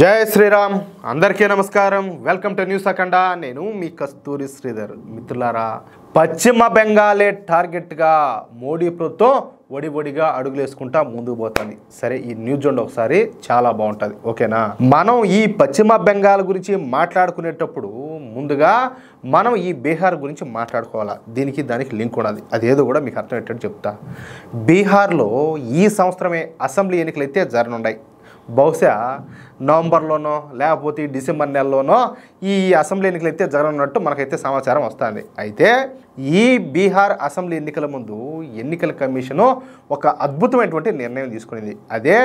జై శ్రీరామ్ అందరికీ నమస్కారం వెల్కమ్ టు న్యూస్ అఖండ నేను మీ కస్తూరి శ్రీధర్ మిత్రులారా పశ్చిమ బెంగాలే టార్గెట్గా మోడీ ప్రభుత్వం ఒడిగా అడుగులేసుకుంటా ముందుకు పోతుంది సరే ఈ న్యూస్ చూడండి ఒకసారి చాలా బాగుంటుంది ఓకేనా మనం ఈ పశ్చిమ బెంగాల్ గురించి మాట్లాడుకునేటప్పుడు ముందుగా మనం ఈ బీహార్ గురించి మాట్లాడుకోవాలా దీనికి దానికి లింక్ ఉన్నది అదేదో కూడా మీకు అర్థమయ్యేటట్టు చెప్తా బీహార్లో ఈ సంవత్సరమే అసెంబ్లీ ఎన్నికలు అయితే జరగనున్నాయి బహుశా నవంబర్లోనో లేకపోతే డిసెంబర్ నెలలోనో ఈ అసెంబ్లీ ఎన్నికలు అయితే జరగనున్నట్టు మనకైతే సమాచారం వస్తుంది అయితే ఈ బీహార్ అసెంబ్లీ ఎన్నికల ముందు ఎన్నికల కమిషను ఒక అద్భుతమైనటువంటి నిర్ణయం తీసుకునేది అదే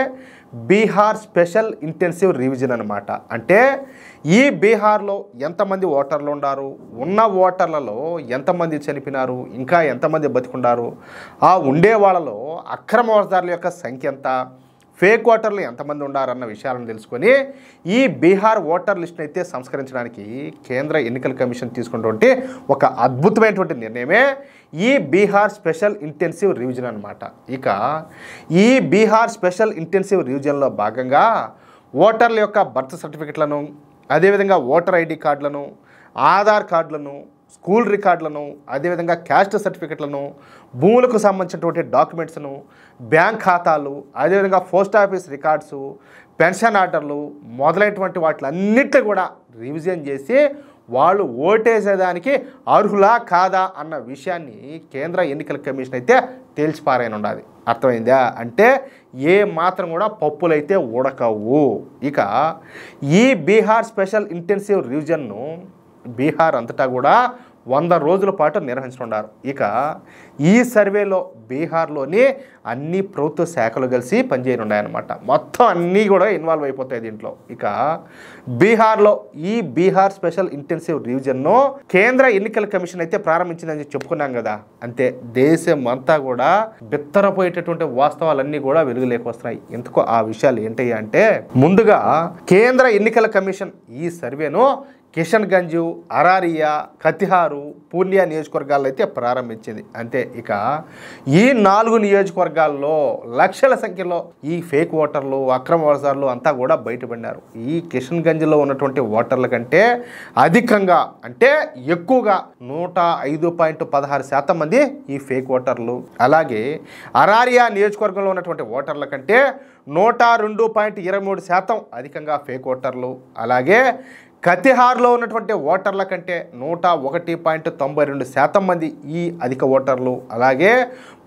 బీహార్ స్పెషల్ ఇంటెన్సివ్ రివిజన్ అనమాట అంటే ఈ బీహార్లో ఎంతమంది ఓటర్లు ఉన్నారు ఉన్న ఓటర్లలో ఎంతమంది చనిపోయినారు ఇంకా ఎంతమంది బతికున్నారు ఆ ఉండే వాళ్ళలో అక్రమ వలసదారుల యొక్క సంఖ్య ఎంత ఫేక్ ఓటర్లు ఎంతమంది ఉన్నారన్న విషయాలను తెలుసుకొని ఈ బీహార్ ఓటర్ లిస్ట్ని అయితే సంస్కరించడానికి కేంద్ర ఎన్నికల కమిషన్ తీసుకున్నటువంటి ఒక అద్భుతమైనటువంటి నిర్ణయమే ఈ బీహార్ స్పెషల్ ఇంటెన్సివ్ రివిజన్ అనమాట ఇక ఈ బీహార్ స్పెషల్ ఇంటెన్సివ్ రివిజన్లో భాగంగా ఓటర్ల యొక్క బర్త్ సర్టిఫికెట్లను అదేవిధంగా ఓటర్ ఐడి కార్డులను ఆధార్ కార్డులను స్కూల్ రికార్డులను అదేవిధంగా క్యాస్ట్ సర్టిఫికెట్లను భూములకు సంబంధించినటువంటి డాక్యుమెంట్స్ను బ్యాంక్ ఖాతాలు అదేవిధంగా పోస్ట్ ఆఫీస్ రికార్డ్సు పెన్షన్ ఆర్డర్లు మొదలైనటువంటి వాటిలన్నిటిని కూడా రివిజన్ చేసి వాళ్ళు ఓటేసేదానికి అర్హులా కాదా అన్న విషయాన్ని కేంద్ర ఎన్నికల కమిషన్ అయితే తేల్చిపారైన ఉండాలి అర్థమైందా అంటే ఏ మాత్రం కూడా పప్పులైతే ఉడకవు ఇక ఈ బీహార్ స్పెషల్ ఇంటెన్సివ్ రివిజన్ను బీహార్ అంతటా కూడా 100 రోజుల పాటు నిర్వహించుకున్నారు ఇక ఈ సర్వేలో బీహార్లోని అన్ని ప్రభుత్వ శాఖలు కలిసి పనిచేయనున్నాయన్నమాట మొత్తం అన్నీ కూడా ఇన్వాల్వ్ అయిపోతాయి దీంట్లో ఇక బీహార్లో ఈ బీహార్ స్పెషల్ ఇంటెన్సివ్ రివిజన్ను కేంద్ర ఎన్నికల కమిషన్ అయితే ప్రారంభించిందని చెప్పుకున్నాం కదా అంతే దేశం అంతా కూడా బిత్తరపోయేటటువంటి వాస్తవాలన్నీ కూడా వెలుగులోకి వస్తున్నాయి ఎందుకో ఆ విషయాలు ఏంటి అంటే ముందుగా కేంద్ర ఎన్నికల కమిషన్ ఈ సర్వేను కిషన్గంజ్ అరారియా కతిహారు పూర్ణియా నియోజకవర్గాల్లో అయితే ప్రారంభించింది అంతే ఇక ఈ 4 నియోజకవర్గాల్లో లక్షల సంఖ్యలో ఈ ఫేక్ ఓటర్లు అక్రమ వలసదారులు అంతా కూడా బయటపడినారు ఈ కిషన్గంజ్లో ఉన్నటువంటి ఓటర్ల కంటే అధికంగా అంటే ఎక్కువగా 105.16% మంది ఈ ఫేక్ ఓటర్లు అలాగే అరారియా నియోజకవర్గంలో ఉన్నటువంటి ఓటర్ల కంటే 102.23% అధికంగా ఫేక్ ఓటర్లు అలాగే కతిహార్లో ఉన్నటువంటి ఓటర్ల కంటే 101.92% మంది ఈ అధిక ఓటర్లు అలాగే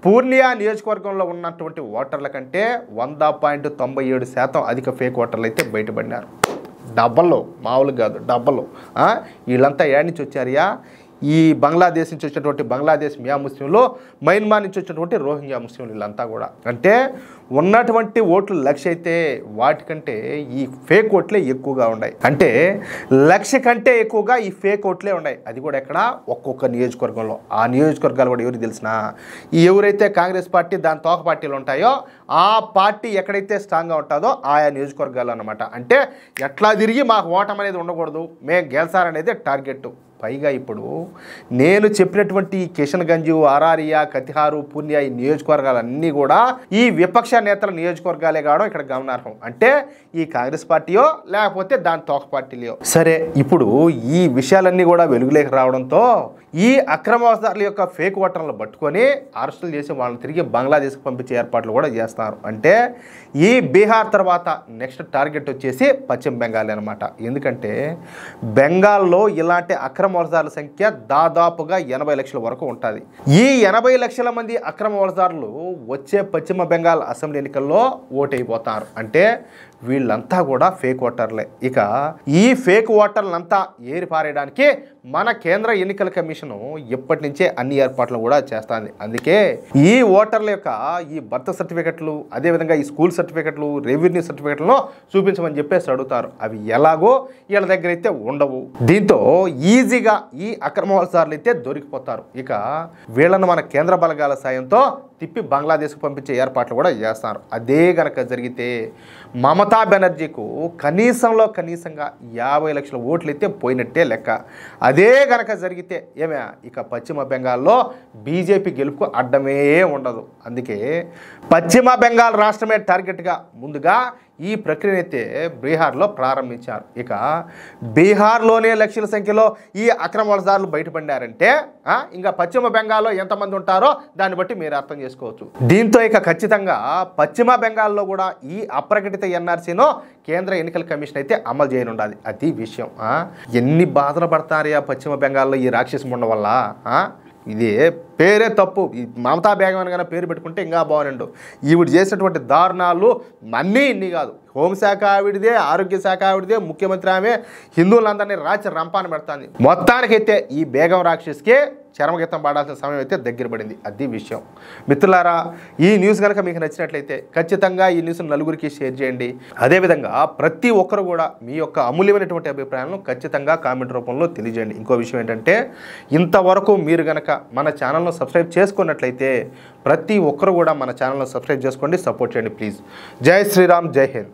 పూర్ణియా నియోజకవర్గంలో ఉన్నటువంటి ఓటర్ల కంటే 100.97% అధిక ఫేక్ ఓటర్లు అయితే బయటపడినారు డబ్బల్లో మామూలు కాదు డబ్బలు వీళ్ళంతా ఏడు నుంచి వచ్చారయ్యా ఈ బంగ్లాదేశ్ నుంచి వచ్చినటువంటి బంగ్లాదేశ్ మియా ముస్లింలు మయన్మార్ నుంచి వచ్చినటువంటి రోహింగ్యా ముస్లింలు వీళ్ళంతా కూడా అంటే ఉన్నటువంటి ఓట్లు లక్ష అయితే వాటికంటే ఈ ఫేక్ ఓట్లే ఎక్కువగా ఉన్నాయి అంటే లక్ష కంటే ఎక్కువగా ఈ ఫేక్ ఓట్లే ఉన్నాయి అది కూడా ఎక్కడ ఒక్కొక్క నియోజకవర్గంలో ఆ నియోజకవర్గాలు కూడా ఎవరికి తెలిసినా ఎవరైతే కాంగ్రెస్ పార్టీ దాని తోక పార్టీలు ఉంటాయో ఆ పార్టీ ఎక్కడైతే స్ట్రాంగ్గా ఉంటుందో ఆయా నియోజకవర్గాలు అనమాట అంటే ఎట్లా తిరిగి మాకు ఓటం అనేది ఉండకూడదు మేము గెలిచారనేది టార్గెట్ పైగా ఇప్పుడు నేను చెప్పినటువంటి కిషన్గంజ్ అరారియా కతిహారు పూర్ణియా ఈ నియోజకవర్గాలన్నీ కూడా ఈ విపక్ష నేతల నియోజకవర్గాలే కావడం ఇక్కడ గమనార్హం అంటే ఈ కాంగ్రెస్ పార్టీయో లేకపోతే దాని తోక పార్టీలో సరే ఇప్పుడు ఈ విషయాలన్నీ కూడా వెలుగులోకి రావడంతో ఈ అక్రమవలసదారుల యొక్క ఫేక్ ఓటర్లను పట్టుకొని అరెస్టులు చేసి వాళ్ళని తిరిగి బంగ్లాదేశ్కి పంపించే ఏర్పాట్లు కూడా చేస్తారు అంటే ఈ బీహార్ తర్వాత నెక్స్ట్ టార్గెట్ వచ్చేసి పశ్చిమ బెంగాల్ అనమాట ఎందుకంటే బెంగాల్లో ఇలాంటి అక్రమ వలసదారుల సంఖ్య దాదాపుగా 80 లక్షల వరకు ఉంటుంది ఈ 80 లక్షల మంది అక్రమ వలసదారులు వచ్చే పశ్చిమ బెంగాల్ అసెంబ్లీ ఎన్నికల్లో ఓటైపోతారు అంటే వీళ్ళంతా కూడా ఫేక్ ఓటర్లే ఇక ఈ ఫేక్ ఓటర్లంతా ఏరిపారేయడానికి మన కేంద్ర ఎన్నికల కమిషను ఇప్పటి నుంచే అన్ని ఏర్పాట్లు కూడా చేస్తుంది అందుకే ఈ ఓటర్ల యొక్క ఈ బర్త్ సర్టిఫికెట్లు అదేవిధంగా ఈ స్కూల్ సర్టిఫికెట్లు రెవెన్యూ సర్టిఫికెట్లను చూపించమని చెప్పేసి అడుగుతారు అవి ఎలాగో వీళ్ళ దగ్గర అయితే ఉండవు దీంతో ఈజీగా ఈ అక్రమ వలసదారులు అయితే దొరికిపోతారు ఇక వీళ్ళను మన కేంద్ర బలగాల సాయంతో తిప్పి బంగ్లాదేశ్కు పంపించే ఏర్పాట్లు కూడా చేస్తారు అదే గనక జరిగితే మమతా బెనర్జీకు కనీసంగా 50 లక్షల ఓట్లు అయితే పోయినట్టే లెక్క అదే గనక జరిగితే ఏమే ఇక పశ్చిమ బెంగాల్లో బీజేపీ గెలుపుకు అడ్డమే ఉండదు అందుకే పశ్చిమ బెంగాల్ రాష్ట్రమే టార్గెట్గా ముందుగా ఈ ప్రక్రియను అయితే బీహార్లో ప్రారంభించారు. ఇక బీహార్లోనే లక్షల సంఖ్యలో ఈ అక్రమ వలసదారులు బయటపడ్డారంటే ఇంకా పశ్చిమ బెంగాల్లో ఎంతమంది ఉంటారో దాన్ని బట్టి మీరు అర్థం చేసుకోవచ్చు. దీంతో ఇక ఖచ్చితంగా పశ్చిమ బెంగాల్లో కూడా ఈ అప్రకటిత ఎన్ఆర్సీను కేంద్ర ఎన్నికల కమిషన్ అయితే అమలు చేయనుండాలి. అది విషయం. ఎన్ని బాధలు పడతారు ఆ పశ్చిమ బెంగాల్లో ఈ రాక్షసం ఉండడం వల్ల. ఇది పేరే తప్పు. ఈ మమతా బేగం అనగానే పేరు పెట్టుకుంటే ఇంకా బాగుండు. ఈవిడ చేసినటువంటి దారుణాలు అన్నీ ఇన్ని కాదు. హోంశాఖ ఆవిడిదే, ఆరోగ్య శాఖ ఆవిడిదే, ముఖ్యమంత్రి ఆమె హిందువులందరినీ రాచి రంపాన పెడతాంది. మొత్తానికైతే ఈ బేగం రాక్షస్కే చరమగీతం పాడాల్సిన సమయం అయితే దగ్గర పడింది. అది విషయం. మిత్రులారా, ఈ న్యూస్ కనుక మీకు నచ్చినట్లయితే ఖచ్చితంగా ఈ న్యూస్ను నలుగురికి షేర్ చేయండి. అదేవిధంగా ప్రతి ఒక్కరు కూడా మీ యొక్క అమూల్యమైనటువంటి అభిప్రాయాలను ఖచ్చితంగా కామెంట్ రూపంలో తెలియజేయండి. ఇంకో విషయం ఏంటంటే, ఇంతవరకు మీరు కనుక మన ఛానల్ను సబ్స్క్రైబ్ చేసుకున్నట్లయితే ప్రతి ఒక్కరు కూడా మన ఛానల్ను సబ్స్క్రైబ్ చేసుకోండి, సపోర్ట్ చేయండి ప్లీజ్. జై శ్రీరామ్, జై హింద్.